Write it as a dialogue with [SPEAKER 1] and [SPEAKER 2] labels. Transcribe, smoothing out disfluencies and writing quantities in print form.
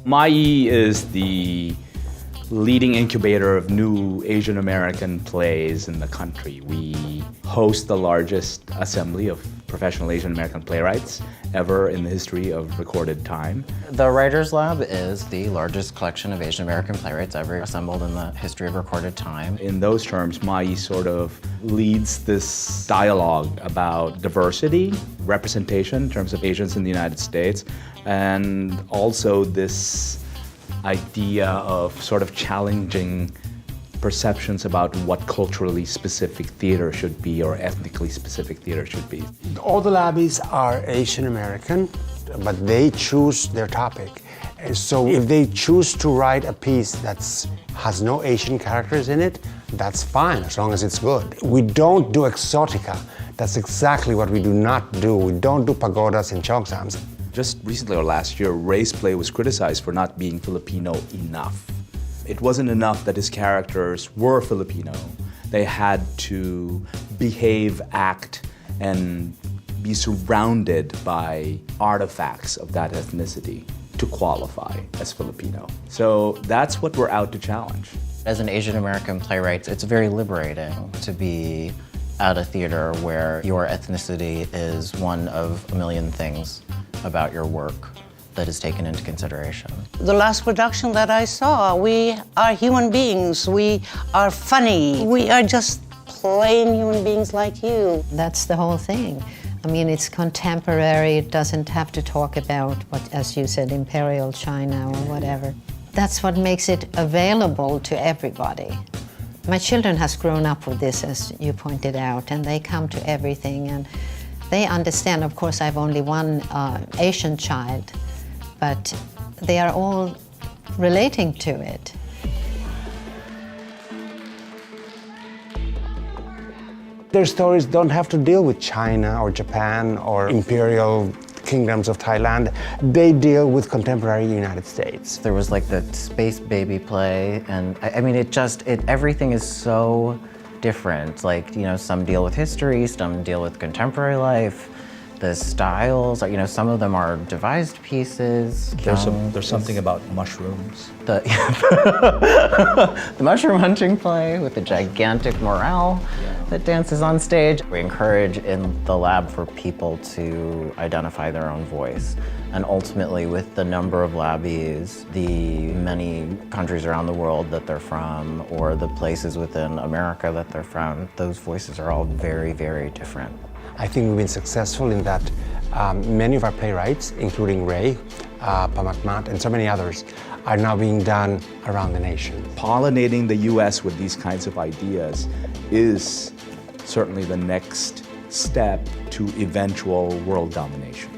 [SPEAKER 1] MAI is the leading incubator of new Asian American plays in the country. We host the largest assembly of professional Asian American playwrights ever in the history of recorded time.
[SPEAKER 2] The Writers Lab is the largest collection of Asian American playwrights ever assembled in the history of recorded time.
[SPEAKER 1] In those terms, MAI sort of leads this dialogue about diversity, representation in terms of Asians in the United States, and also this idea of sort of challenging perceptions about what culturally specific theater should be or ethnically specific theater should be.
[SPEAKER 3] All the labbies are Asian American, but they choose their topic. So if they choose to write a piece that has no Asian characters in it, that's fine, as long as it's good. We don't do exotica. That's exactly what we do not do. We don't do pagodas and cheongsams.
[SPEAKER 1] Just recently or last year, Rey's play was criticized for not being Filipino enough. It wasn't enough that his characters were Filipino. They had to behave, act, and be surrounded by artifacts of that ethnicity to qualify as Filipino. So that's what we're out to challenge.
[SPEAKER 2] As an Asian American playwright, it's very liberating to be at a theater where your ethnicity is one of a million things about your work that is taken into consideration.
[SPEAKER 4] The last production that I saw, we are human beings, we are funny, we are just plain human beings like you.
[SPEAKER 5] That's the whole thing. I mean, it's contemporary, it doesn't have to talk about what, as you said, imperial China or whatever. That's what makes it available to everybody. My children has grown up with this, as you pointed out, and they come to everything, and they understand. Of course, I've only one Asian child, but they are all relating to it.
[SPEAKER 3] Their stories don't have to deal with China or Japan or imperial kingdoms of Thailand. They deal with contemporary United States.
[SPEAKER 2] There was like the space baby play, and I mean, everything is so different. Like, you know, some deal with history, some deal with contemporary life. The styles, you know, some of them are devised pieces.
[SPEAKER 1] There's something about mushrooms.
[SPEAKER 2] The mushroom hunting play with the gigantic morel that dances on stage. We encourage in the lab for people to identify their own voice. And ultimately, with the number of labbies, the many countries around the world that they're from, or the places within America that they're from, those voices are all very, very different.
[SPEAKER 3] I think we've been successful in that many of our playwrights, including Rey Pamatmat, and so many others, are now being done around the nation.
[SPEAKER 1] Pollinating the US with these kinds of ideas is certainly the next step to eventual world domination.